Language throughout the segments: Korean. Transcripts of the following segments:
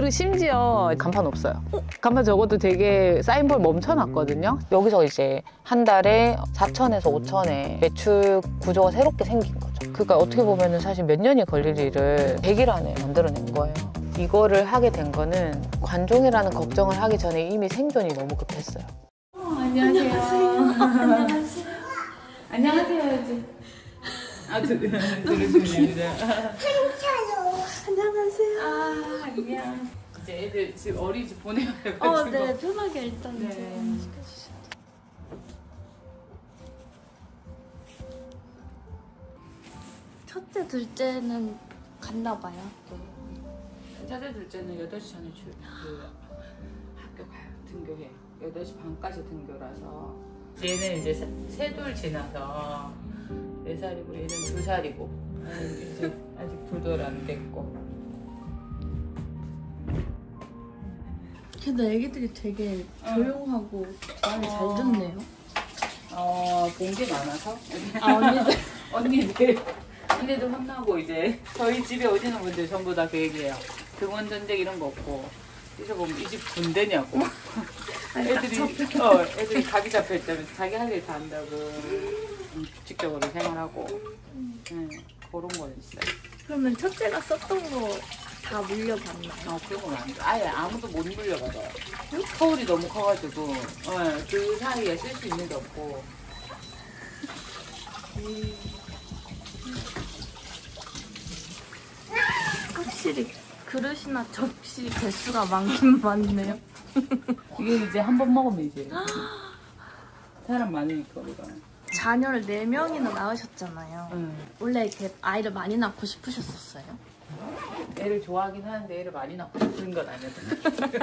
그리고 심지어 간판 없어요. 간판 적어도 되게 사인볼 멈춰놨거든요. 여기서 이제 한 달에 4천에서 5천에 매출 구조가 새롭게 생긴 거죠. 그러니까 어떻게 보면은 사실 몇 년이 걸릴 일을 100일 안에 만들어낸 거예요. 이거를 하게 된 거는 관종이라는 걱정을 하기 전에 이미 생존이 너무 급했어요. 안녕하세요. 안녕하세요. 안녕하세요. 들으십니다. 안녕하세요. 안녕. 이제 애들 지금 어린이집 보내야 돼가지고. 네, 편하게 일단 네. 시켜주세요. 첫째, 둘째는 갔나 봐요. 첫째, 둘째는 8시 전에 학교 가요. 등교해. 8시 반까지 등교라서. 얘는 이제 세 돌 지나서 4살이고 얘는 2살이고 아직 두돌 안 됐고. 근데 애기들이 되게 조용하고 말을 잘 듣네요. 본 게 많아서? 언니들. 언니들 혼나고 이제 저희 집에 오시는 분들 전부 다 그 얘기해요. 등원 전쟁 이런 거 없고 그래서 보면 이 집 군대냐고. 애들이 각이 잡혀있다면서 자기 할 일 다 한다고 규칙적으로 생활하고 그런 거 있어요. 그러면 첫째가 썼던 거 다 물려받나요? 그런 건 안 돼. 아예 아무도 못 물려받아요. 서울이 너무 커가지고 그 사이에 쓸 수 있는 게 없고. 확실히 그릇이나 접시 개수가 많긴 많네요. 이게 이제 한 번 먹으면 이제 사람 많으니까 우리가. 자녀를 4명이나 낳으셨잖아요. 원래 이렇게 아이를 많이 낳고 싶으셨었어요? 애를 좋아하긴 하는데 애를 많이 낳고 싶은 건 아니거든요.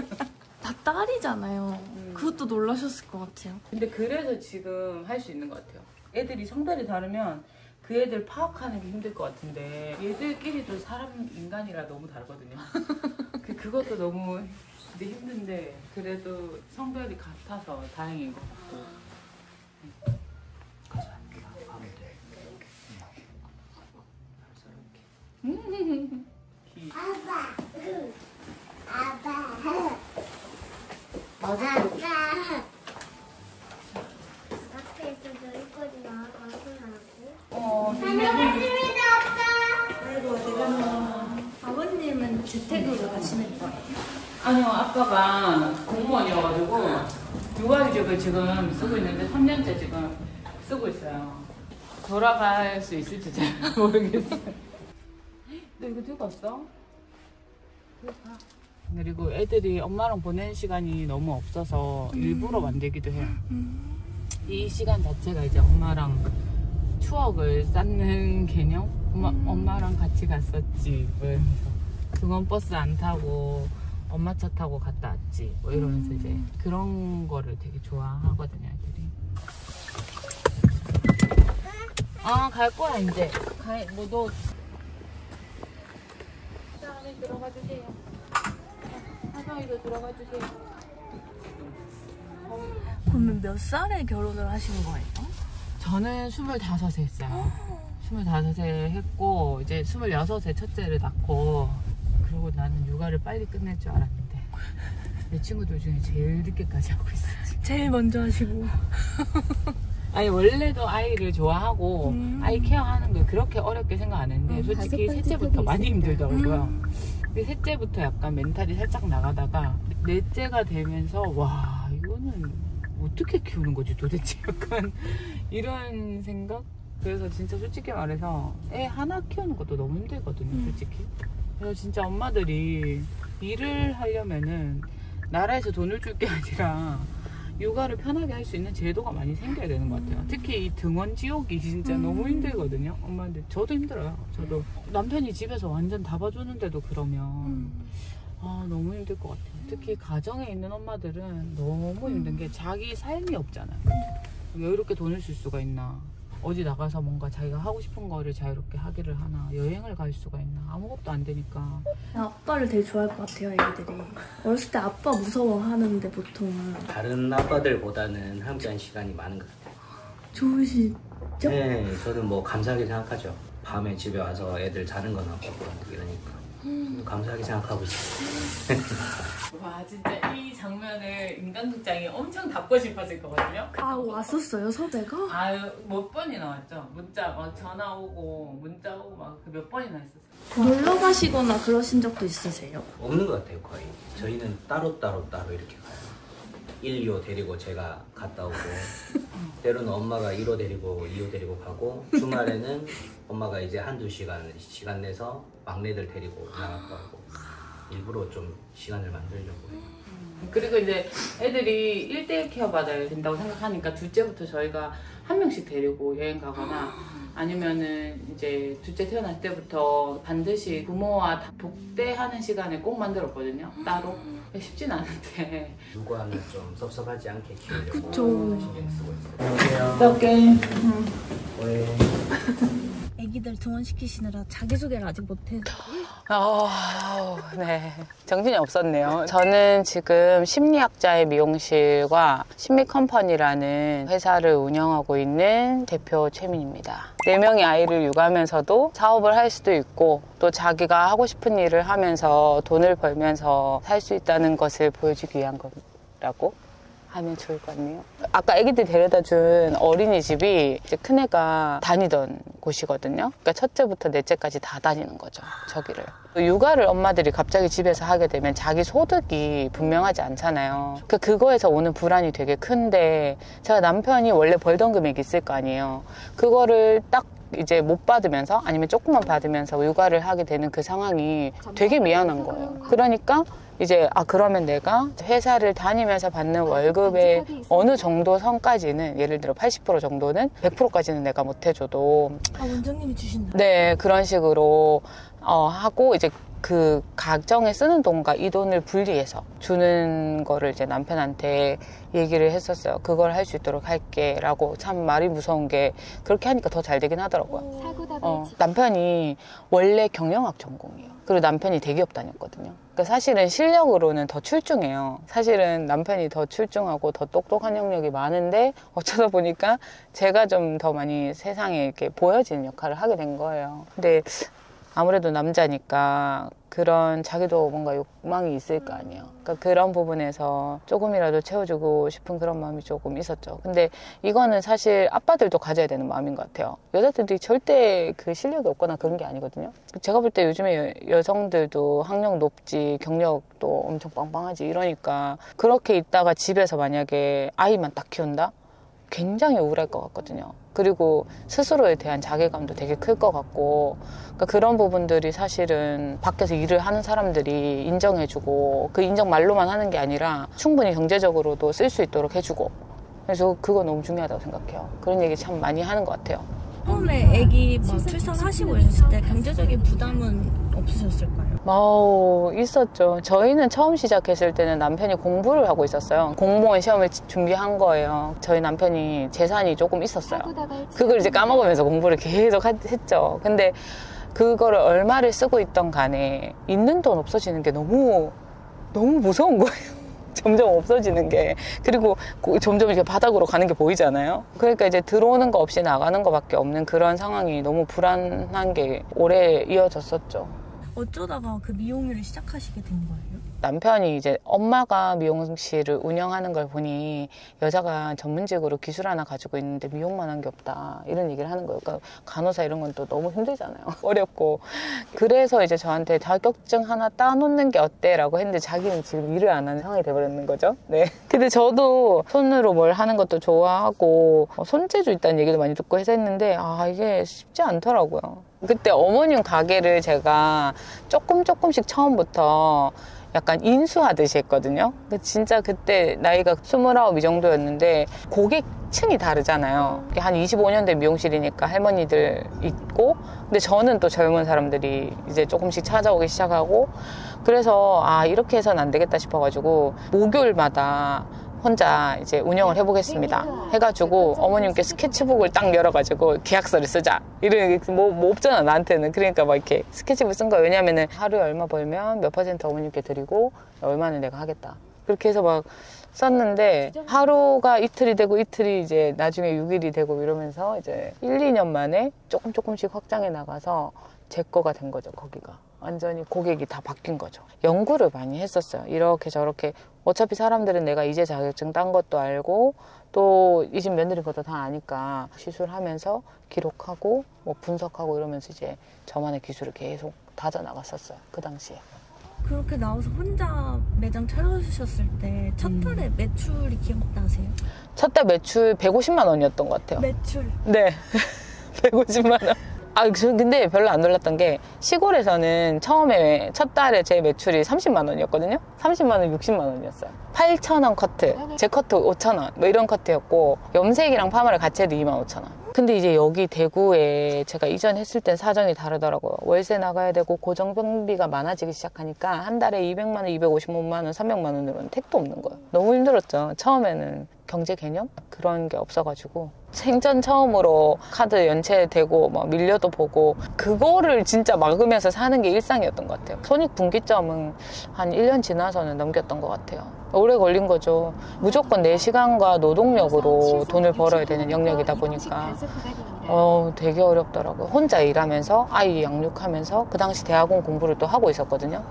다 딸이잖아요. 그것도 놀라셨을 것 같아요. 근데 그래서 지금 할 수 있는 것 같아요. 애들이 성별이 다르면 그 애들 파악하는 게 힘들 것 같은데 얘들끼리도 사람, 인간이라 너무 다르거든요. 그것도 너무 힘든데 그래도 성별이 같아서 다행인 것 같고. 아빠. 앞에서 놀거리 나가고. 다녀왔습니다, 아빠. 아이고, 아버님은 재택으로 하시는 거예요? 아니요, 아빠가 공무원이어가지고 육아휴직을 지금 쓰고 있는데 3년째 지금 쓰고 있어요. 돌아갈 수 있을지 잘 모르겠어요. 너 이거 들고 왔어? 그리고 애들이 엄마랑 보내는 시간이 너무 없어서 일부러 만들기도 해요. 이 시간 자체가 이제 엄마랑 추억을 쌓는 개념? 엄마랑 같이 갔었지 뭐 이러면서 등원버스 안 타고 엄마 차 타고 갔다 왔지 뭐 이러면서 이제 그런 거를 되게 좋아하거든요 애들이. 갈 거야 이제. 너 안에 들어가 주세요. 하정이도 들어가 주세요. 그러면 몇 살에 결혼을 하신 거예요? 저는 25에 했어요. 25에 했고 이제 26에 첫째를 낳고 그러고 나는 육아를 빨리 끝낼 줄 알았는데 내 친구들 중에 제일 늦게까지 하고 있어. 제일 먼저 하시고. 아니 원래도 아이를 좋아하고 아이 케어하는 걸 그렇게 어렵게 생각 안 했는데 솔직히 셋째부터 많이 힘들더라고요. 근데 셋째부터 약간 멘탈이 살짝 나가다가 넷째가 되면서 와 이거는 어떻게 키우는 거지 도대체 약간 이런 생각? 그래서 진짜 솔직히 말해서 애 하나 키우는 것도 너무 힘들거든요 솔직히. 그래서 진짜 엄마들이 일을 하려면은 나라에서 돈을 줄 게 아니라 육아를 편하게 할 수 있는 제도가 많이 생겨야 되는 것 같아요. 특히 이 등원 지옥이 진짜 너무 힘들거든요. 엄마들 저도 힘들어요. 저도 남편이 집에서 완전 다 봐주는데도 그러면 너무 힘들 것 같아요. 특히 가정에 있는 엄마들은 너무 힘든 게 자기 삶이 없잖아요. 여유롭게 돈을 쓸 수가 있나, 어디 나가서 뭔가 자기가 하고 싶은 거를 자유롭게 하기를 하나, 여행을 갈 수가 있나, 아무것도 안 되니까. 아빠를 되게 좋아할 것 같아요, 애기들이. 어렸을 때 아빠 무서워하는데 보통은. 다른 아빠들보다는 함께한 시간이 많은 것 같아요. 좋으시죠? 네, 저는 뭐 감사하게 생각하죠. 밤에 집에 와서 애들 자는 거나 보고 이러니까. 감사하게 생각하고 있어요. 와 진짜 이 장면을 인간극장이 엄청 담고 싶었을 거거든요. 아 왔었어요 섭외가? 아유 몇 번이나 왔죠. 문자 막 전화 오고 문자 오고 막 몇 번이나 했었어요. 놀러 가시거나 그러신 적도 있으세요? 없는 것 같아요 거의. 저희는 따로 이렇게 가요. 1, 2호 데리고 제가 갔다 오고 때로는 엄마가 1호 데리고 2호 데리고 가고 주말에는 엄마가 이제 한두 시간 내서 막내들 데리고 나가고 하고 일부러 좀 시간을 만들려고. 그리고 이제 애들이 1대1 케어 받아야 된다고 생각하니까 둘째부터 저희가 한 명씩 데리고 여행 가거나 아니면은 이제 둘째 태어날 때부터 반드시 부모와 독대하는 시간을 꼭 만들었거든요. 따로. 쉽진 않은데. 누구와는 좀 섭섭하지 않게 키우려고 그쵸. 신경 쓰고 있어요. 안녕하세요. 어떡해. 왜? 애기들 등원시키시느라 자기소개를 아직 못해서 네. 정신이 없었네요. 저는 지금 심리학자의 미용실과 심미컴퍼니라는 회사를 운영하고 있는 대표 최민입니다. 4명의 아이를 육아하면서도 사업을 할 수도 있고 또 자기가 하고 싶은 일을 하면서 돈을 벌면서 살 수 있다는 것을 보여주기 위한 거라고 하면 좋을 것 같네요. 아까 애기들 데려다 준 어린이집이 이제 큰애가 다니던 곳이거든요. 그러니까 첫째부터 넷째까지 다 다니는 거죠. 저기를. 육아를 엄마들이 갑자기 집에서 하게 되면 자기 소득이 분명하지 않잖아요. 그거에서 오는 불안이 되게 큰데 제가 남편이 원래 벌던 금액이 있을 거 아니에요. 그거를 딱 이제 못 받으면서 아니면 조금만 받으면서 육아를 하게 되는 그 상황이 되게 미안한 거예요. 그러니까 이제 그러면 내가 회사를 다니면서 받는 월급의 어느 정도 선까지는 예를 들어 80% 정도는 100%까지는 내가 못 해줘도 원장님이 주신다. 네 그런 식으로 하고 이제 그 가정에 쓰는 돈과 이 돈을 분리해서 주는 거를 이제 남편한테 얘기를 했었어요. 그걸 할 수 있도록 할게 라고. 참 말이 무서운 게 그렇게 하니까 더 잘 되긴 하더라고요. 남편이 원래 경영학 전공이에요. 그리고 남편이 대기업 다녔거든요. 그러니까 사실은 실력으로는 더 출중해요. 사실은 남편이 더 출중하고 더 똑똑한 영역이 많은데 어쩌다 보니까 제가 좀 더 많이 세상에 이렇게 보여지는 역할을 하게 된 거예요. 근데 아무래도 남자니까 그런 자기도 뭔가 욕망이 있을 거 아니에요. 그러니까 그런 부분에서 조금이라도 채워주고 싶은 그런 마음이 조금 있었죠. 근데 이거는 사실 아빠들도 가져야 되는 마음인 것 같아요. 여자들이 절대 그 실력이 없거나 그런 게 아니거든요. 제가 볼 때 요즘에 여성들도 학력 높지 경력도 엄청 빵빵하지 이러니까 그렇게 있다가 집에서 만약에 아이만 딱 키운다? 굉장히 우울할 것 같거든요. 그리고 스스로에 대한 자괴감도 되게 클 것 같고 그러니까 그런 부분들이 사실은 밖에서 일을 하는 사람들이 인정해주고 그 인정 말로만 하는 게 아니라 충분히 경제적으로도 쓸 수 있도록 해주고 그래서 그거 너무 중요하다고 생각해요. 그런 얘기 참 많이 하는 것 같아요. 처음에 애기 막 출산하시고 이랬을 때 경제적인 부담은 없으셨을까요? 있었죠. 저희는 처음 시작했을 때는 남편이 공부를 하고 있었어요. 공무원 시험을 준비한 거예요. 저희 남편이 재산이 조금 있었어요. 그걸 이제 까먹으면서 공부를 계속 했죠. 근데 그거를 얼마를 쓰고 있던 간에 있는 돈 없어지는 게 너무 무서운 거예요. 점점 없어지는 게. 그리고 점점 이렇게 바닥으로 가는 게 보이잖아요. 그러니까 이제 들어오는 거 없이 나가는 거밖에 없는 그런 상황이 너무 불안한 게 오래 이어졌었죠. 어쩌다가 그 미용일을 시작하시게 된 거예요? 남편이 이제 엄마가 미용실을 운영하는 걸 보니 여자가 전문직으로 기술 하나 가지고 있는데 미용만 한 게 없다 이런 얘기를 하는 거예요. 그러니까 간호사 이런 건 또 너무 힘들잖아요. 어렵고. 그래서 이제 저한테 자격증 하나 따놓는 게 어때? 라고 했는데 자기는 지금 일을 안 하는 상황이 돼버렸는 거죠. 네. 근데 저도 손으로 뭘 하는 것도 좋아하고 손재주 있다는 얘기도 많이 듣고 해서 했는데 이게 쉽지 않더라고요. 그때 어머님 가게를 제가 조금씩 처음부터 약간 인수하듯이 했거든요. 진짜 그때 나이가 29 이 정도였는데 고객층이 다르잖아요. 한 25년 된 미용실이니까 할머니들 있고 근데 저는 또 젊은 사람들이 이제 조금씩 찾아오기 시작하고 그래서 이렇게 해서는 안 되겠다 싶어가지고 목요일마다 혼자 이제 운영을 해보겠습니다 해가지고 어머님께 스케치북을 딱 열어가지고 계약서를 쓰자 이런 뭐 없잖아 나한테는. 그러니까 막 이렇게 스케치북 쓴 거예요. 왜냐면은 하루에 얼마 벌면 몇 % 어머님께 드리고 얼마는 내가 하겠다 그렇게 해서 막 썼는데 하루가 이틀이 되고 이틀이 이제 나중에 6일이 되고 이러면서 이제 1, 2년 만에 조금씩 확장해 나가서 제 거가 된 거죠 거기가. 완전히 고객이 다 바뀐 거죠. 연구를 많이 했었어요. 이렇게 저렇게 어차피 사람들은 내가 이제 자격증 딴 것도 알고 또 이 집 며느리 것도 다 아니까 시술하면서 기록하고 뭐 분석하고 이러면서 이제 저만의 기술을 계속 다져나갔었어요. 그 당시에. 그렇게 나와서 혼자 매장 차려주셨을 때 첫 달에 매출이 기억나세요? 첫 달 매출 150만 원이었던 것 같아요. 매출? 네. 150만 원. 근데 별로 안 놀랐던 게 시골에서는 처음에 첫 달에 제 매출이 30만 원이었거든요. 30만 원, 60만 원이었어요. 8,000원 커트, 제 커트 5,000원 뭐 이런 커트였고 염색이랑 파마를 같이 해도 25,000원. 근데 이제 여기 대구에 제가 이전했을 땐 사정이 다르더라고요. 월세 나가야 되고 고정병비가 많아지기 시작하니까 한 달에 200만 원, 255만 원, 300만 원으로는 택도 없는 거예요. 너무 힘들었죠. 처음에는 경제 개념? 그런 게 없어가지고 생전 처음으로 카드 연체되고 막 밀려도 보고 그거를 진짜 막으면서 사는 게 일상이었던 것 같아요. 손익분기점은 한 1년 지나서는 넘겼던 것 같아요. 오래 걸린 거죠. 무조건 내 시간과 노동력으로 돈을 벌어야 되는 영역이다 보니까 되게 어렵더라고요. 혼자 일하면서 아이 양육하면서 그 당시 대학원 공부를 또 하고 있었거든요.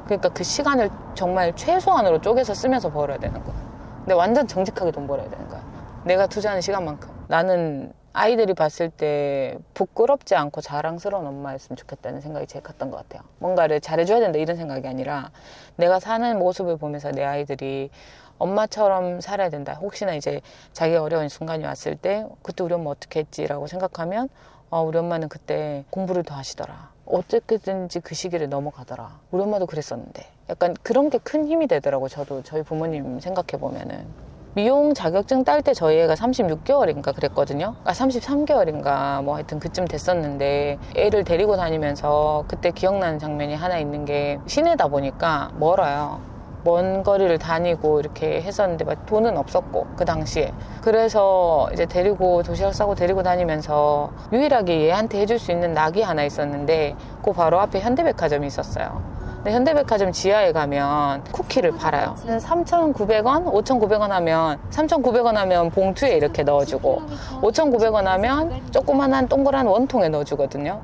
그러니까 그 시간을 정말 최소한으로 쪼개서 쓰면서 벌어야 되는 거예요. 근데 완전 정직하게 돈 벌어야 되는 거야. 내가 투자하는 시간만큼. 나는 아이들이 봤을 때 부끄럽지 않고 자랑스러운 엄마였으면 좋겠다는 생각이 제일 컸던 것 같아요. 뭔가를 잘해줘야 된다 이런 생각이 아니라 내가 사는 모습을 보면서 내 아이들이 엄마처럼 살아야 된다. 혹시나 이제 자기가 어려운 순간이 왔을 때 그때 우리 엄마 어떻게 했지라고 생각하면 우리 엄마는 그때 공부를 더 하시더라. 어떻게든지 그 시기를 넘어가더라. 우리 엄마도 그랬었는데. 약간 그런 게 큰 힘이 되더라고요. 저도 저희 부모님 생각해보면은. 미용 자격증 딸 때 저희 애가 36개월인가 그랬거든요. 33개월인가 뭐 하여튼 그쯤 됐었는데 애를 데리고 다니면서 그때 기억나는 장면이 하나 있는 게 시내다 보니까 멀어요. 먼 거리를 다니고 이렇게 했었는데 막 돈은 없었고 그 당시에. 그래서 이제 도시락 싸고 데리고 다니면서 유일하게 얘한테 해줄 수 있는 낙이 하나 있었는데 그 바로 앞에 현대백화점이 있었어요. 근데 현대백화점 지하에 가면 쿠키를 팔아요. 3,900원? 5,900원 하면 3,900원 하면 봉투에 이렇게 넣어주고 5,900원 하면 조그만한 동그란 원통에 넣어주거든요.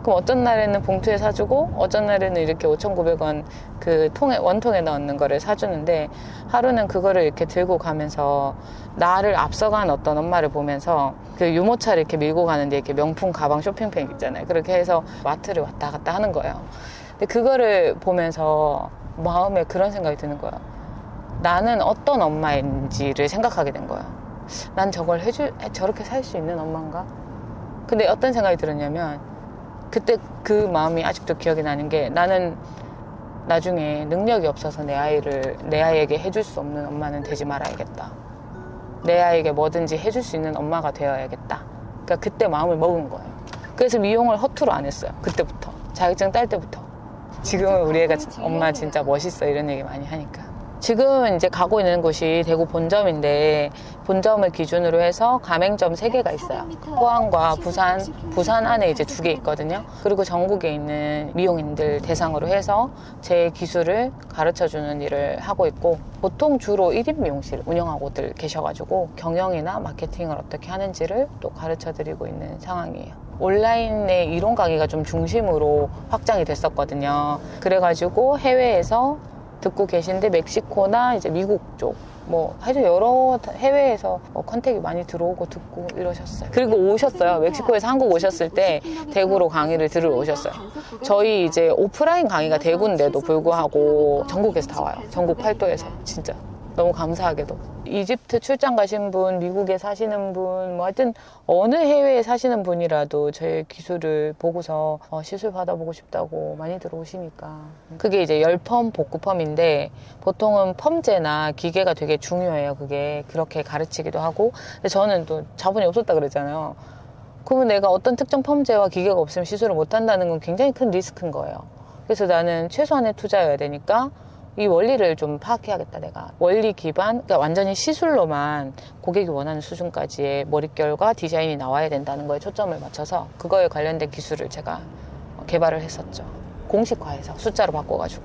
그럼 어떤 날에는 봉투에 사주고 어떤 날에는 이렇게 5,900원 그 원통에 넣는 거를 사주는데 하루는 그거를 이렇게 들고 가면서 나를 앞서간 어떤 엄마를 보면서 그 유모차를 이렇게 밀고 가는데 이렇게 명품 가방 쇼핑백 있잖아요. 그렇게 해서 마트를 왔다 갔다 하는 거예요. 근데 그거를 보면서 마음에 그런 생각이 드는 거예요. 나는 어떤 엄마인지를 생각하게 된 거예요. 난 저걸 저렇게 살 수 있는 엄마인가? 근데 어떤 생각이 들었냐면 그때 그 마음이 아직도 기억이 나는 게 나는 나중에 능력이 없어서 내 아이에게 해줄 수 없는 엄마는 되지 말아야겠다. 내 아이에게 뭐든지 해줄 수 있는 엄마가 되어야겠다. 그러니까 그때 마음을 먹은 거예요. 그래서 미용을 허투루 안 했어요. 그때부터. 자격증 딸 때부터. 지금은 우리 애가 엄마 진짜 멋있어 이런 얘기 많이 하니까. 지금 이제 가고 있는 곳이 대구 본점인데 본점을 기준으로 해서 가맹점 3개가 있어요. 포항과 부산 안에 이제 2개 있거든요. 그리고 전국에 있는 미용인들 대상으로 해서 제 기술을 가르쳐주는 일을 하고 있고 보통 주로 1인 미용실 운영하고들 계셔가지고 경영이나 마케팅을 어떻게 하는지를 또 가르쳐드리고 있는 상황이에요. 온라인의 이론 강의가 좀 중심으로 확장이 됐었거든요. 그래가지고 해외에서 듣고 계신데 멕시코나 이제 미국 쪽 뭐 하여튼 여러 해외에서 컨택이 많이 들어오고 듣고 이러셨어요. 그리고 오셨어요. 멕시코에서 한국 오셨을 때 대구로 강의를 들으러 오셨어요. 저희 이제 오프라인 강의가 대구인데도 불구하고 전국에서 다 와요. 전국 팔도에서 진짜 너무 감사하게도. 이집트 출장 가신 분, 미국에 사시는 분, 뭐 하여튼 어느 해외에 사시는 분이라도 제 기술을 보고서 시술 받아보고 싶다고 많이 들어오시니까. 그게 이제 열펌, 복구펌인데 보통은 펌제나 기계가 되게 중요해요. 그게 그렇게 가르치기도 하고. 근데 저는 또 자본이 없었다 그랬잖아요. 그러면 내가 어떤 특정 펌제와 기계가 없으면 시술을 못한다는 건 굉장히 큰 리스크인 거예요. 그래서 나는 최소한의 투자여야 되니까 이 원리를 좀 파악해야겠다. 내가 원리 기반, 그러니까 완전히 시술로만 고객이 원하는 수준까지의 머릿결과 디자인이 나와야 된다는 거에 초점을 맞춰서 그거에 관련된 기술을 제가 개발을 했었죠. 공식화해서 숫자로 바꿔가지고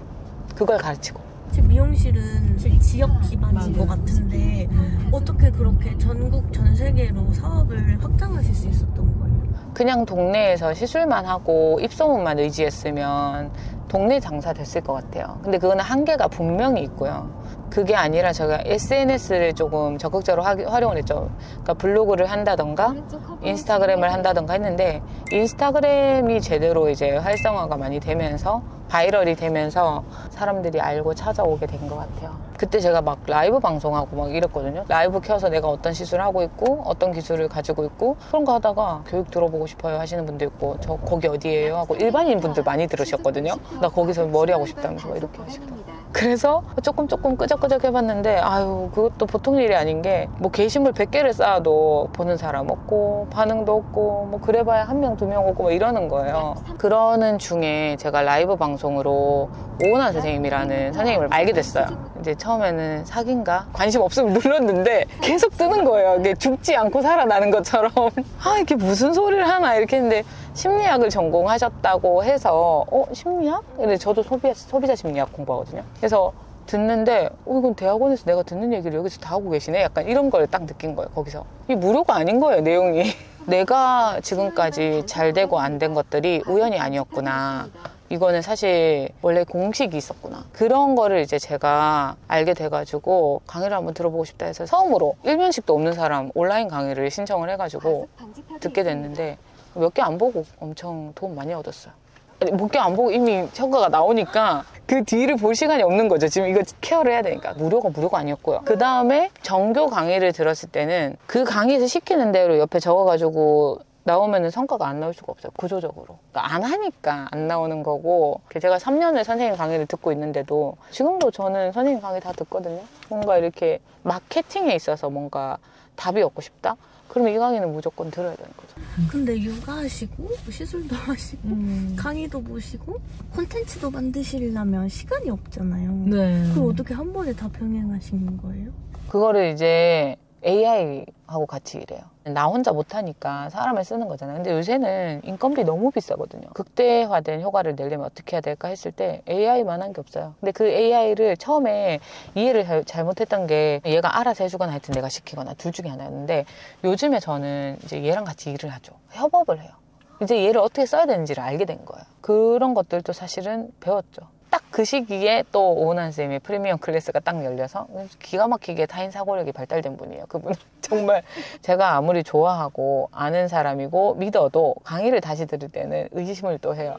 그걸 가르치고. 지금 미용실은 지역 기반인 것 같은데 어떻게 그렇게 전국 전 세계로 사업을 확장하실 수 있었던 거예요? 그냥 동네에서 시술만 하고 입소문만 의지했으면 동네 장사 됐을 것 같아요. 근데 그거는 한계가 분명히 있고요. 그게 아니라 제가 SNS를 조금 적극적으로 활용을 했죠. 그러니까 블로그를 한다던가 인스타그램을 한다던가 했는데 인스타그램이 제대로 이제 활성화가 많이 되면서 바이럴이 되면서 사람들이 알고 찾아오게 된 것 같아요. 그때 제가 막 라이브 방송하고 막 이랬거든요. 라이브 켜서 내가 어떤 시술을 하고 있고 어떤 기술을 가지고 있고 그런 거 하다가 교육 들어보고 싶어요 하시는 분도 있고 저 거기 어디예요 하고 일반인 분들 많이 들으셨거든요. 나 거기서 머리 하고 싶다면서 막 이렇게 하시더라고요. 그래서 조금 끄적끄적 해봤는데 아유 그것도 보통 일이 아닌 게 뭐 게시물 100개를 쌓아도 보는 사람 없고 반응도 없고 뭐 그래봐야 1명 2명 오고 뭐 이러는 거예요. 그러는 중에 제가 라이브 방송으로 오은환 선생님이라는 선생님을 알게 됐어요. 이제 처음에는 사귄가 관심 없으면 눌렀는데 계속 뜨는 거예요. 이게 죽지 않고 살아나는 것처럼 아 이게 무슨 소리를 하나 이렇게 했는데 심리학을 전공하셨다고 해서 심리학? 근데 저도 소비자 심리학 공부하거든요. 그래서 듣는데 이건 대학원에서 내가 듣는 얘기를 여기서 다 하고 계시네? 약간 이런 걸 딱 느낀 거예요. 거기서. 이게 무료가 아닌 거예요. 내용이. 내가 지금까지 잘 되고 안 된 것들이 우연이 아니었구나. 이거는 사실 원래 공식이 있었구나. 그런 거를 이제 제가 알게 돼가지고 강의를 한번 들어보고 싶다 해서 처음으로 1년씩도 없는 사람 온라인 강의를 신청을 해가지고 듣게 됐는데 몇 개 안 보고 엄청 도움 많이 얻었어요. 몇 개 안 보고 이미 성과가 나오니까 그 뒤를 볼 시간이 없는 거죠. 지금 이거 케어를 해야 되니까. 무료가 아니었고요. 그 다음에 정교 강의를 들었을 때는 그 강의에서 시키는 대로 옆에 적어가지고 나오면은 성과가 안 나올 수가 없어요. 구조적으로. 그러니까 안 하니까 안 나오는 거고 제가 3년을 선생님 강의를 듣고 있는데도 지금도 저는 선생님 강의 다 듣거든요. 뭔가 이렇게 마케팅에 있어서 뭔가 답이 얻고 싶다? 그러면 이 강의는 무조건 들어야 되는 거죠. 근데 육아하시고 시술도 하시고 강의도 보시고 콘텐츠도 만드시려면 시간이 없잖아요. 네. 그걸 어떻게 한 번에 다 병행하시는 거예요? 그거를 이제 AI하고 같이 일해요. 나 혼자 못하니까 사람을 쓰는 거잖아요. 근데 요새는 인건비 너무 비싸거든요. 극대화된 효과를 내려면 어떻게 해야 될까 했을 때 AI만 한 게 없어요. 근데 그 AI를 처음에 이해를 잘못했던 게 얘가 알아서 해주거나 하여튼 내가 시키거나 둘 중에 하나였는데 요즘에 저는 이제 얘랑 같이 일을 하죠. 협업을 해요. 이제 얘를 어떻게 써야 되는지를 알게 된 거예요. 그런 것들도 사실은 배웠죠. 딱 그 시기에 또 오은환 쌤의 프리미엄 클래스가 딱 열려서 기가 막히게 타인 사고력이 발달된 분이에요. 그분은 정말 제가 아무리 좋아하고 아는 사람이고 믿어도 강의를 다시 들을 때는 의심을 또 해요.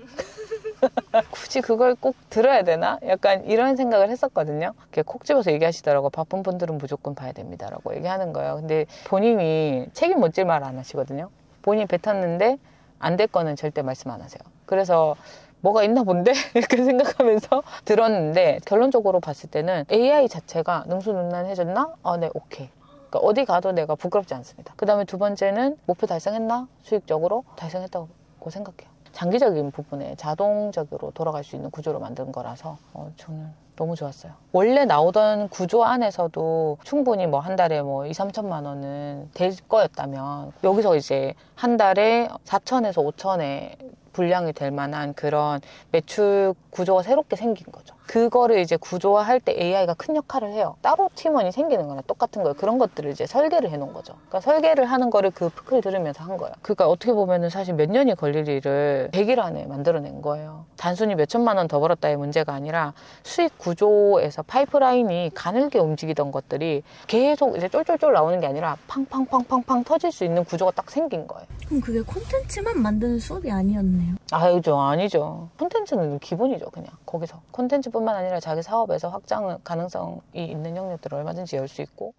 굳이 그걸 꼭 들어야 되나? 약간 이런 생각을 했었거든요. 콕 집어서 얘기하시더라고. 바쁜 분들은 무조건 봐야 됩니다라고 얘기하는 거예요. 근데 본인이 책임 못 질 말 안 하시거든요. 본인이 뱉었는데 안 될 거는 절대 말씀 안 하세요. 그래서 뭐가 있나 본데? 이렇게 생각하면서 들었는데 결론적으로 봤을 때는 AI 자체가 능수능란해졌나? 네, 오케이. 그러니까 어디 가도 내가 부끄럽지 않습니다. 그 다음에 두 번째는 목표 달성했나? 수익적으로 달성했다고 생각해요. 장기적인 부분에 자동적으로 돌아갈 수 있는 구조로 만든 거라서 저는 너무 좋았어요. 원래 나오던 구조 안에서도 충분히 뭐 한 달에 뭐 2~3천만 원은 될 거였다면 여기서 이제 한 달에 4천에서 5천에 분량이 될 만한 그런 매출 구조가 새롭게 생긴 거죠. 그거를 이제 구조화할 때 AI가 큰 역할을 해요. 따로 팀원이 생기는 거나 똑같은 거예요. 그런 것들을 이제 설계를 해놓은 거죠. 그러니까 설계를 하는 거를 그 프크를 들으면서 한 거예요. 그러니까 어떻게 보면은 사실 몇 년이 걸릴 일을 100일 안에 만들어낸 거예요. 단순히 몇 천만 원 더 벌었다의 문제가 아니라 수익 구조에서 파이프라인이 가늘게 움직이던 것들이 계속 이제 쫄쫄쫄 나오는 게 아니라 팡팡팡팡팡 터질 수 있는 구조가 딱 생긴 거예요. 그럼 그게 콘텐츠만 만드는 수업이 아니었네요. 아니죠. 콘텐츠는 기본이죠, 그냥. 거기서. 콘텐츠뿐만 아니라 자기 사업에서 확장 가능성이 있는 영역들을 얼마든지 열 수 있고.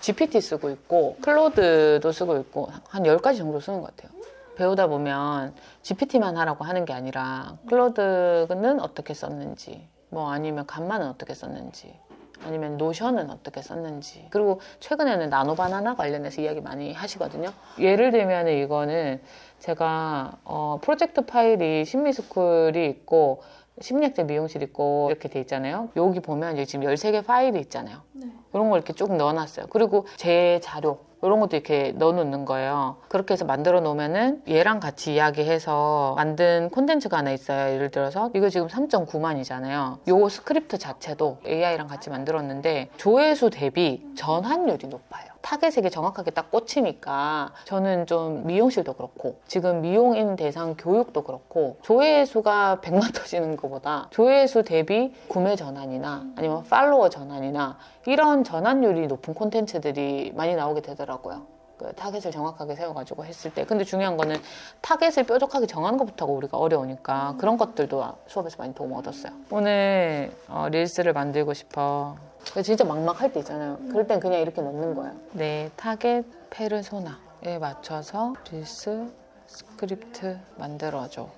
GPT 쓰고 있고, 클로드도 쓰고 있고, 한 10가지 정도 쓰는 것 같아요. 배우다 보면 GPT만 하라고 하는 게 아니라, 클로드는 어떻게 썼는지, 뭐 아니면 간만은 어떻게 썼는지, 아니면 노션은 어떻게 썼는지. 그리고 최근에는 나노바나나 관련해서 이야기 많이 하시거든요. 예를 들면 이거는 제가 프로젝트 파일이 심미스쿨이 있고 심리학자 미용실 있고 이렇게 돼 있잖아요. 여기 보면 이제 지금 13개 파일이 있잖아요. 네. 이런 걸 이렇게 쭉 넣어놨어요. 그리고 제 자료 이런 것도 이렇게 넣어놓는 거예요. 그렇게 해서 만들어 놓으면은 얘랑 같이 이야기해서 만든 콘텐츠가 하나 있어요. 예를 들어서 이거 지금 3.9만이잖아요. 요 스크립트 자체도 AI랑 같이 만들었는데 조회수 대비 전환율이 높아요. 타겟에게 정확하게 딱 꽂히니까 저는 좀 미용실도 그렇고 지금 미용인 대상 교육도 그렇고 조회수가 100만 터지는 것보다 조회수 대비 구매 전환이나 아니면 팔로워 전환이나 이런 전환율이 높은 콘텐츠들이 많이 나오게 되더라고요. 그 타겟을 정확하게 세워가지고 했을 때. 근데 중요한 거는 타겟을 뾰족하게 정하는 것부터가 우리가 어려우니까 그런 것들도 수업에서 많이 도움 얻었어요. 오늘 릴스를 만들고 싶어. 진짜 막막할 때 있잖아요. 그럴 땐 그냥 이렇게 넣는 거예요. 네, 타겟 페르소나에 맞춰서 릴스 스크립트 만들어줘.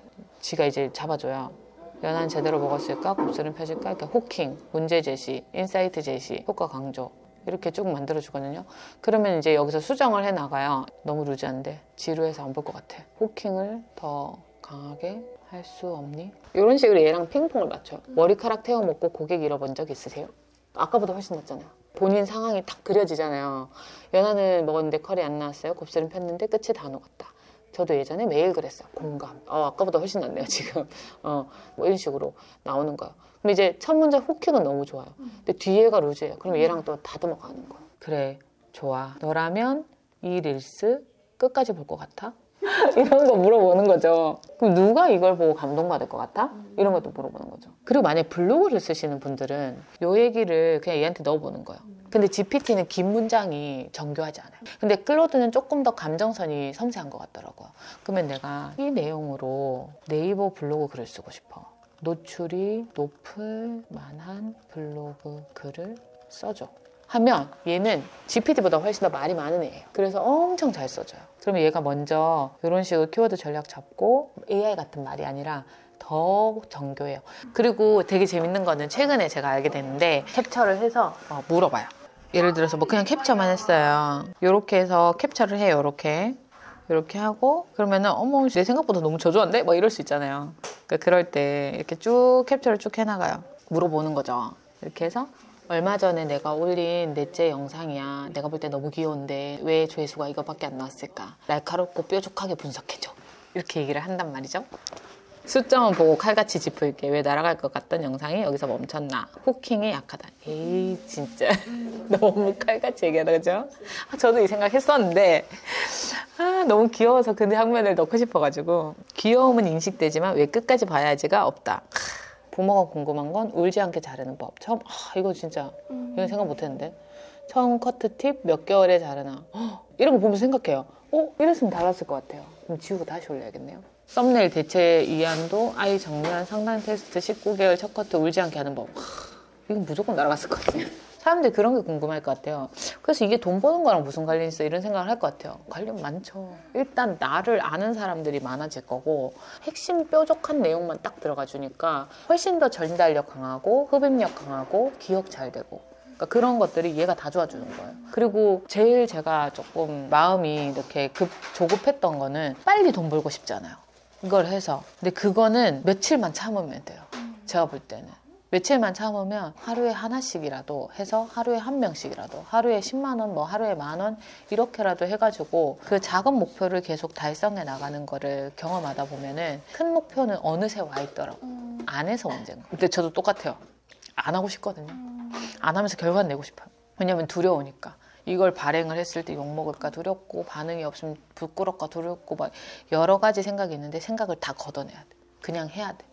지가 이제 잡아줘요. 연한 제대로 먹었을까? 곱슬은 펴질까? 이렇게 호킹, 문제 제시, 인사이트 제시, 효과 강조 이렇게 쭉 만들어주거든요. 그러면 이제 여기서 수정을 해나가요. 너무 루즈한데 지루해서 안 볼 것 같아. 호킹을 더 강하게 할 수 없니? 이런 식으로 얘랑 핑퐁을 맞춰요. 머리카락 태워먹고 고객 잃어본 적 있으세요? 아까보다 훨씬 낫잖아요. 본인 상황이 딱 그려지잖아요. 연한을 먹었는데 컬이 안 나왔어요. 곱슬은 폈는데 끝이 다 녹았다. 저도 예전에 매일 그랬어요. 공감. 아까보다 훨씬 낫네요, 지금. 뭐 이런 식으로 나오는 거예요. 근데 이제 첫 문제 호킹은 너무 좋아요. 근데 뒤에가 루즈예요. 그럼 얘랑 또 다듬어 가는 거예요. 그래, 좋아. 너라면 이 릴스 끝까지 볼 것 같아? 이런 거 물어보는 거죠. 그럼 누가 이걸 보고 감동받을 것 같아? 이런 것도 물어보는 거죠. 그리고 만약에 블로그를 쓰시는 분들은 이 얘기를 그냥 얘한테 넣어보는 거예요. 근데 GPT는 긴 문장이 정교하지 않아요. 근데 클로드는 조금 더 감정선이 섬세한 것 같더라고요. 그러면 내가 이 내용으로 네이버 블로그 글을 쓰고 싶어. 노출이 높을 만한 블로그 글을 써줘. 하면 얘는 GPT보다 훨씬 더 말이 많은 애예요. 그래서 엄청 잘 써줘요. 그러면 얘가 먼저 이런 식으로 키워드 전략 잡고 AI 같은 말이 아니라 더 정교해요. 그리고 되게 재밌는 거는 최근에 제가 알게 됐는데 캡처를 해서 물어봐요. 예를 들어서 뭐 그냥 캡처만 했어요. 이렇게 해서 캡처를 해요. 이렇게 하고 그러면은 어머 내 생각보다 너무 저조한데? 막 이럴 수 있잖아요. 그러니까 그럴 때 이렇게 쭉 캡처를 쭉 해나가요. 물어보는 거죠. 이렇게 해서 얼마 전에 내가 올린 넷째 영상이야. 내가 볼 때 너무 귀여운데 왜 조회수가 이거밖에 안 나왔을까? 날카롭고 뾰족하게 분석해줘. 이렇게 얘기를 한단 말이죠. 수점은 보고 칼같이 짚을게. 왜 날아갈 것 같던 영상이 여기서 멈췄나? 호킹이 약하다. 에이 진짜 너무 칼같이 얘기하다 그죠? 저도 이 생각 했었는데 너무 귀여워서 그 장면을 넣고 싶어가지고 귀여움은 인식되지만 왜 끝까지 봐야지가 없다. 부모가 궁금한 건 울지 않게 자르는 법. 처음 이거 진짜 이건 생각 못했는데 처음 커트 팁 몇 개월에 자르나 이런 거 보면서 생각해요. 이랬으면 달랐을 것 같아요. 그럼 지우고 다시 올려야겠네요. 썸네일 대체 이해한도 아이 정면 상단 테스트 19개월 첫 커트 울지 않게 하는 법. 이건 무조건 날아갔을 것 같아요. 사람들이 그런 게 궁금할 것 같아요. 그래서 이게 돈 버는 거랑 무슨 관련이 있어? 이런 생각을 할 것 같아요. 관련 많죠. 일단 나를 아는 사람들이 많아질 거고 핵심 뾰족한 내용만 딱 들어가 주니까 훨씬 더 전달력 강하고 흡입력 강하고 기억 잘 되고 그러니까 그런 것들이 얘가 다 도와주는 거예요. 그리고 제일 제가 조금 마음이 이렇게 조급했던 거는 빨리 돈 벌고 싶잖아요. 이걸 해서. 근데 그거는 며칠만 참으면 돼요. 제가 볼 때는. 며칠만 참으면 하루에 하나씩이라도 해서 하루에 한 명씩이라도 하루에 10만 원, 뭐 하루에 10,000원 이렇게라도 해가지고 그 작은 목표를 계속 달성해 나가는 거를 경험하다 보면은 큰 목표는 어느새 와 있더라고. 안 해서 문제인 거예요. 근데 저도 똑같아요. 안 하고 싶거든요. 안 하면서 결과는 내고 싶어요. 왜냐면 두려우니까. 이걸 발행을 했을 때 욕먹을까 두렵고 반응이 없으면 부끄럽까 두렵고 막 여러 가지 생각이 있는데 생각을 다 걷어내야 돼. 그냥 해야 돼.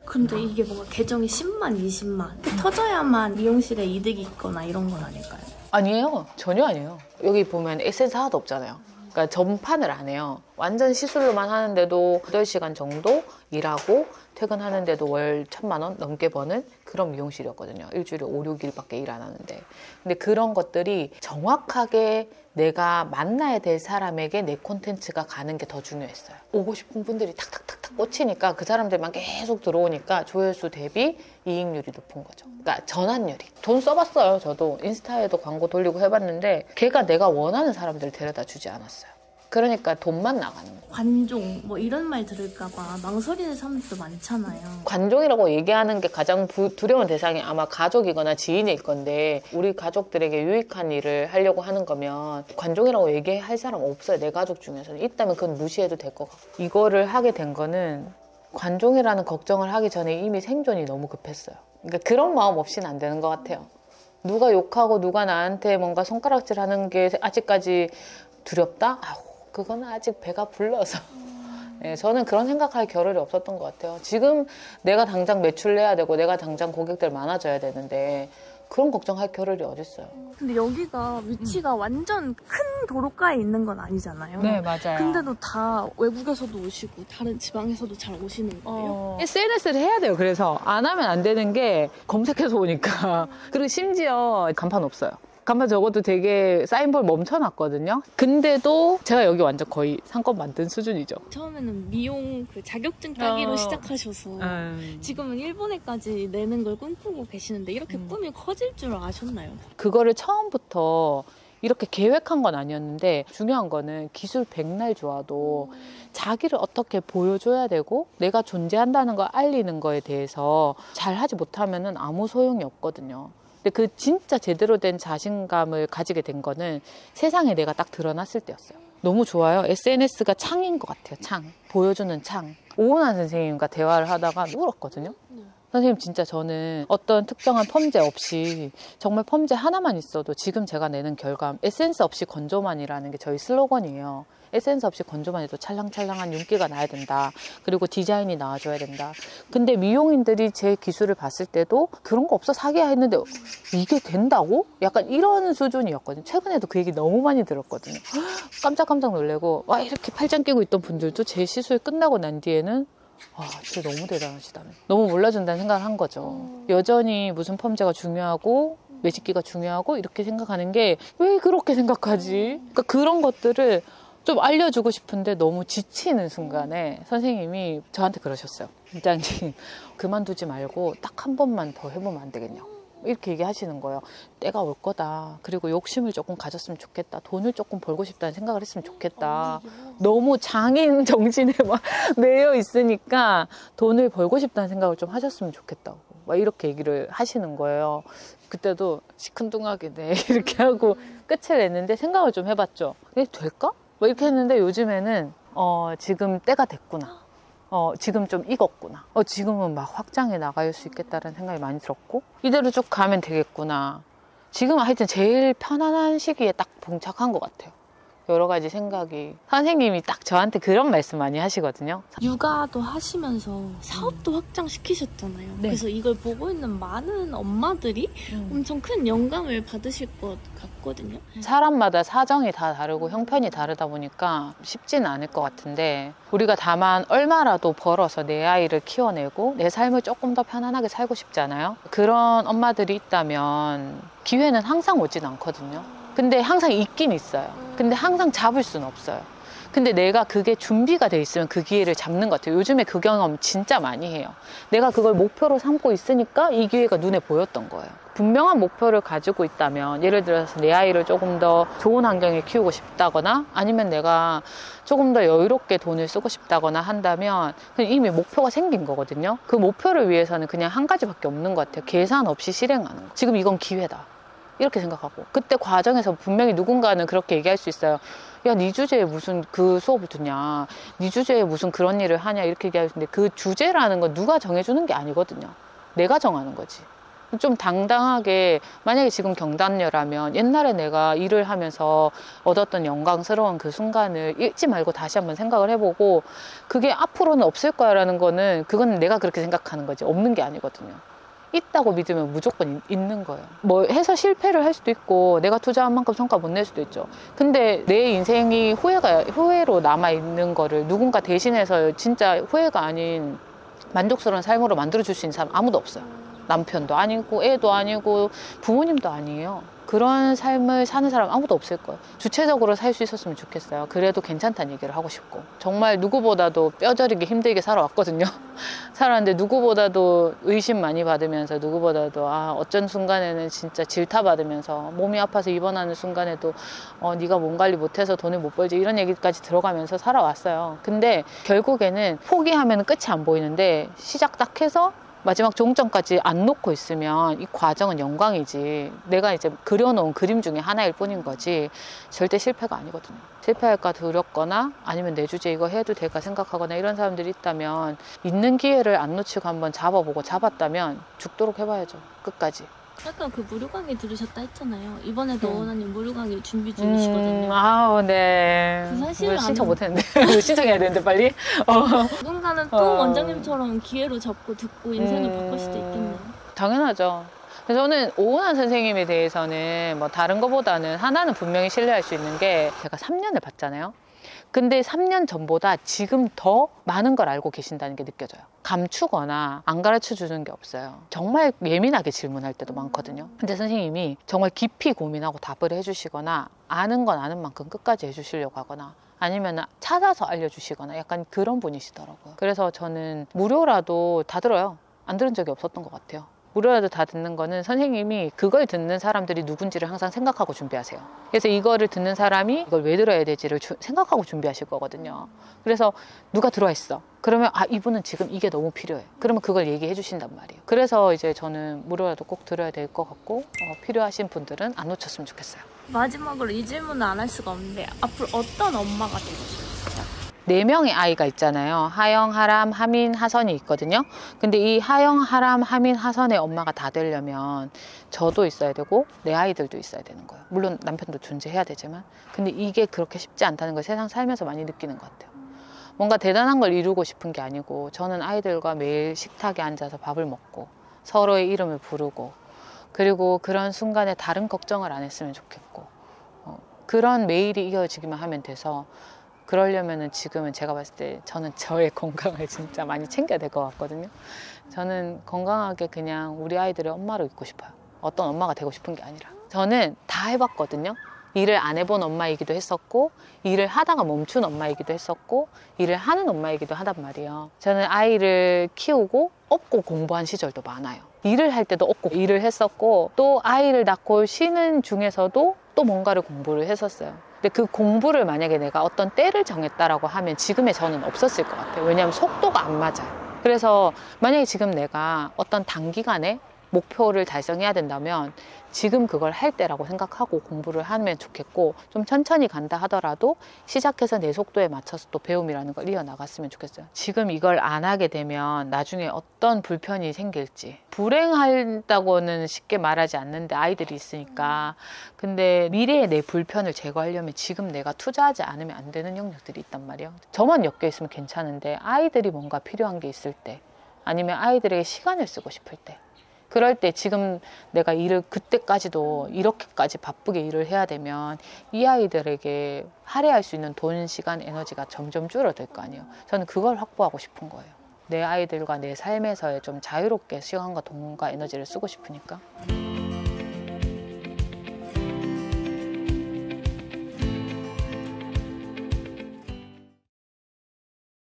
근데 이게 뭔가 계정이 10만, 20만 터져야만 미용실에 이득이 있거나 이런 건 아닐까요? 아니에요. 전혀 아니에요. 여기 보면 에센스 하나도 없잖아요. 그러니까 전판을 안 해요. 완전 시술로만 하는데도 8시간 정도 일하고 퇴근하는데도 월 1,000만 원 넘게 버는 그런 미용실이었거든요. 일주일에 5, 6일밖에 일 안 하는데. 근데 그런 것들이 정확하게 내가 만나야 될 사람에게 내 콘텐츠가 가는 게 더 중요했어요. 오고 싶은 분들이 탁탁탁탁 꽂히니까 그 사람들만 계속 들어오니까 조회수 대비 이익률이 높은 거죠. 그러니까 전환율이. 돈 써봤어요. 저도 인스타에도 광고 돌리고 해봤는데 걔가 내가 원하는 사람들을 데려다 주지 않았어요. 그러니까 돈만 나가는 거예요. 관종 뭐 이런 말 들을까봐 망설이는 사람들도 많잖아요. 관종이라고 얘기하는 게 가장 두려운 대상이 아마 가족이거나 지인일 건데 우리 가족들에게 유익한 일을 하려고 하는 거면 관종이라고 얘기할 사람 없어요. 내 가족 중에서는. 있다면 그건 무시해도 될 것 같고. 이거를 하게 된 거는 관종이라는 걱정을 하기 전에 이미 생존이 너무 급했어요. 그러니까 그런 마음 없이는 안 되는 것 같아요. 누가 욕하고 누가 나한테 뭔가 손가락질 하는 게 아직까지 두렵다? 아우, 그거는 아직 배가 불러서. 네, 저는 그런 생각할 겨를이 없었던 것 같아요. 지금 내가 당장 매출 내야 되고 내가 당장 고객들 많아져야 되는데 그런 걱정할 겨를이 어딨어요. 근데 여기가 위치가 완전 큰 도로가에 있는 건 아니잖아요. 네, 맞아요. 근데도 다 외국에서도 오시고 다른 지방에서도 잘 오시는 거예요? SNS를 해야 돼요. 그래서 안 하면 안 되는 게 검색해서 오니까. 그리고 심지어 간판 없어요. 간판 적어도 되게 사인볼 멈춰놨거든요. 근데도 제가 여기 완전 거의 상권 만든 수준이죠. 처음에는 미용 그 자격증 따기로 시작하셔서 지금은 일본에까지 내는 걸 꿈꾸고 계시는데 이렇게 꿈이 커질 줄 아셨나요? 그거를 처음부터 이렇게 계획한 건 아니었는데 중요한 거는 기술 백날 좋아도 자기를 어떻게 보여줘야 되고 내가 존재한다는 걸 알리는 거에 대해서 잘 하지 못하면은 아무 소용이 없거든요. 근데 그 진짜 제대로 된 자신감을 가지게 된 거는 세상에 내가 딱 드러났을 때였어요. 너무 좋아요. SNS가 창인 것 같아요. 창. 보여주는 창. 오은환 선생님과 대화를 하다가 울었거든요. 선생님 진짜 저는 어떤 특정한 펌제 없이 정말 펌제 하나만 있어도 지금 제가 내는 결과물 에센스 없이 건조만이라는 게 저희 슬로건이에요. 에센스 없이 건조만 해도 찰랑찰랑한 윤기가 나야 된다. 그리고 디자인이 나와줘야 된다. 근데 미용인들이 제 기술을 봤을 때도 그런 거 없어 사기야 했는데 이게 된다고? 약간 이런 수준이었거든요. 최근에도 그 얘기 너무 많이 들었거든요. 깜짝깜짝 놀래고 와 이렇게 팔짱 끼고 있던 분들도 제 시술 끝나고 난 뒤에는 와, 진짜 너무 대단하시다는. 너무 몰라준다는 생각을 한 거죠. 여전히 무슨 펌제가 중요하고 매직기가 중요하고 이렇게 생각하는 게 왜 그렇게 생각하지? 그러니까 그런 것들을 좀 알려주고 싶은데 너무 지치는 순간에 선생님이 저한테 그러셨어요. 원장님 그만두지 말고 딱 한 번만 더 해보면 안 되겠냐고. 이렇게 얘기하시는 거예요. 때가 올 거다. 그리고 욕심을 조금 가졌으면 좋겠다. 돈을 조금 벌고 싶다는 생각을 했으면 좋겠다. 너무 장인 정신에 막 매여 있으니까 돈을 벌고 싶다는 생각을 좀 하셨으면 좋겠다고. 막 이렇게 얘기를 하시는 거예요. 그때도 시큰둥하게 네 이렇게 하고 끝을 냈는데 생각을 좀 해봤죠. 이게 될까? 뭐 이렇게 했는데 요즘에는 지금 때가 됐구나. 지금 좀 익었구나. 지금은 막 확장해 나갈 수 있겠다는 생각이 많이 들었고 이대로 쭉 가면 되겠구나. 지금 하여튼 제일 편안한 시기에 딱 봉착한 것 같아요. 여러 가지 생각이. 선생님이 딱 저한테 그런 말씀 많이 하시거든요. 육아도 하시면서 사업도 확장시키셨잖아요. 네. 그래서 이걸 보고 있는 많은 엄마들이 엄청 큰 영감을 받으실 것 같거든요. 사람마다 사정이 다 다르고 형편이 다르다 보니까 쉽지는 않을 것 같은데 우리가 다만 얼마라도 벌어서 내 아이를 키워내고 내 삶을 조금 더 편안하게 살고 싶잖아요. 그런 엄마들이 있다면 기회는 항상 오진 않거든요. 근데 항상 있긴 있어요. 근데 항상 잡을 수는 없어요. 근데 내가 그게 준비가 돼 있으면 그 기회를 잡는 것 같아요. 요즘에 그 경험 진짜 많이 해요. 내가 그걸 목표로 삼고 있으니까 이 기회가 눈에 보였던 거예요. 분명한 목표를 가지고 있다면 예를 들어서 내 아이를 조금 더 좋은 환경에 키우고 싶다거나 아니면 내가 조금 더 여유롭게 돈을 쓰고 싶다거나 한다면 이미 목표가 생긴 거거든요. 그 목표를 위해서는 그냥 한 가지밖에 없는 것 같아요. 계산 없이 실행하는 거. 지금 이건 기회다. 이렇게 생각하고 그때 과정에서 분명히 누군가는 그렇게 얘기할 수 있어요. 야, 네 주제에 무슨 그 수업을 두냐, 네 주제에 무슨 그런 일을 하냐 이렇게 얘기할 수 있는데 그 주제라는 건 누가 정해주는 게 아니거든요. 내가 정하는 거지. 좀 당당하게 만약에 지금 경단녀라면 옛날에 내가 일을 하면서 얻었던 영광스러운 그 순간을 잊지 말고 다시 한번 생각을 해보고 그게 앞으로는 없을 거야 라는 거는 그건 내가 그렇게 생각하는 거지 없는 게 아니거든요. 있다고 믿으면 무조건 있는 거예요. 뭐 해서 실패를 할 수도 있고 내가 투자한 만큼 성과 못 낼 수도 있죠. 근데 내 인생이 후회로 남아있는 거를 누군가 대신해서 진짜 후회가 아닌 만족스러운 삶으로 만들어줄 수 있는 사람 아무도 없어요. 남편도 아니고 애도 아니고 부모님도 아니에요. 그런 삶을 사는 사람 아무도 없을 거예요. 주체적으로 살 수 있었으면 좋겠어요. 그래도 괜찮다는 얘기를 하고 싶고 정말 누구보다도 뼈저리게 힘들게 살아왔거든요. 살았는데 누구보다도 의심 많이 받으면서 누구보다도 어쩐 순간에는 진짜 질타받으면서 몸이 아파서 입원하는 순간에도 네가 몸 관리 못해서 돈을 못 벌지 이런 얘기까지 들어가면서 살아왔어요. 근데 결국에는 포기하면 끝이 안 보이는데 시작 딱 해서 마지막 종점까지 안 놓고 있으면 이 과정은 영광이지 내가 이제 그려놓은 그림 중에 하나일 뿐인 거지 절대 실패가 아니거든요. 실패할까 두렵거나 아니면 내 주제 이거 해도 될까 생각하거나 이런 사람들이 있다면 있는 기회를 안 놓치고 한번 잡아보고 잡았다면 죽도록 해봐야죠. 끝까지. 아까 그 무료 강의 들으셨다 했잖아요. 이번에도 원아님 무료 강의 준비 중이시거든요. 아우, 네. 사실 신청 못했는데. 신청해야 되는데, 빨리. 누군가는 또 원장님처럼 기회로 잡고 듣고 인생을 바꿀 수도 있겠네요. 당연하죠. 그래서 저는 오은환 선생님에 대해서는 뭐 다른 것보다는 하나는 분명히 신뢰할 수 있는 게 제가 3년을 봤잖아요. 근데 3년 전보다 지금 더 많은 걸 알고 계신다는 게 느껴져요. 감추거나 안 가르쳐 주는 게 없어요. 정말 예민하게 질문할 때도 많거든요. 근데 선생님이 정말 깊이 고민하고 답을 해주시거나 아는 건 아는 만큼 끝까지 해주시려고 하거나 아니면 찾아서 알려주시거나 약간 그런 분이시더라고요. 그래서 저는 무료라도 다 들어요. 안 들은 적이 없었던 것 같아요. 무료라도 다 듣는 거는 선생님이 그걸 듣는 사람들이 누군지를 항상 생각하고 준비하세요. 그래서 이거를 듣는 사람이 이걸 왜 들어야 될지를 생각하고 준비하실 거거든요. 그래서 누가 들어와 있어. 그러면 아, 이분은 지금 이게 너무 필요해. 그러면 그걸 얘기해 주신단 말이에요. 그래서 이제 저는 무료라도 꼭 들어야 될 것 같고 필요하신 분들은 안 놓쳤으면 좋겠어요. 마지막으로 이 질문을 안 할 수가 없는데 앞으로 어떤 엄마가 되고 싶으세요? 4명의 아이가 있잖아요. 하영, 하람, 하민, 하선이 있거든요. 근데 이 하영, 하람, 하민, 하선의 엄마가 다 되려면 저도 있어야 되고 내 아이들도 있어야 되는 거예요. 물론 남편도 존재해야 되지만 근데 이게 그렇게 쉽지 않다는 걸 세상 살면서 많이 느끼는 것 같아요. 뭔가 대단한 걸 이루고 싶은 게 아니고 저는 아이들과 매일 식탁에 앉아서 밥을 먹고 서로의 이름을 부르고 그리고 그런 순간에 다른 걱정을 안 했으면 좋겠고 그런 매일이 이어지기만 하면 돼서 그러려면은 지금은 제가 봤을 때 저는 저의 건강을 진짜 많이 챙겨야 될 것 같거든요. 저는 건강하게 그냥 우리 아이들의 엄마로 있고 싶어요. 어떤 엄마가 되고 싶은 게 아니라. 저는 다 해봤거든요. 일을 안 해본 엄마이기도 했었고 일을 하다가 멈춘 엄마이기도 했었고 일을 하는 엄마이기도 하단 말이에요. 저는 아이를 키우고 업고 공부한 시절도 많아요. 일을 할 때도 업고 일을 했었고 또 아이를 낳고 쉬는 중에서도 또 뭔가를 공부를 했었어요. 근데 그 공부를 만약에 내가 어떤 때를 정했다라고 하면 지금의 저는 없었을 것 같아요. 왜냐하면 속도가 안 맞아요. 그래서 만약에 지금 내가 어떤 단기간에 목표를 달성해야 된다면 지금 그걸 할 때라고 생각하고 공부를 하면 좋겠고 좀 천천히 간다 하더라도 시작해서 내 속도에 맞춰서 또 배움이라는 걸 이어나갔으면 좋겠어요. 지금 이걸 안 하게 되면 나중에 어떤 불편이 생길지 불행하다고는 쉽게 말하지 않는데 아이들이 있으니까 근데 미래의 내 불편을 제거하려면 지금 내가 투자하지 않으면 안 되는 영역들이 있단 말이에요. 저만 엮여 있으면 괜찮은데 아이들이 뭔가 필요한 게 있을 때 아니면 아이들에게 시간을 쓰고 싶을 때 그럴 때 지금 내가 일을 그때까지도 이렇게까지 바쁘게 일을 해야 되면 이 아이들에게 할애할 수 있는 돈, 시간, 에너지가 점점 줄어들 거 아니에요. 저는 그걸 확보하고 싶은 거예요. 내 아이들과 내 삶에서의 좀 자유롭게 시간과 돈과 에너지를 쓰고 싶으니까.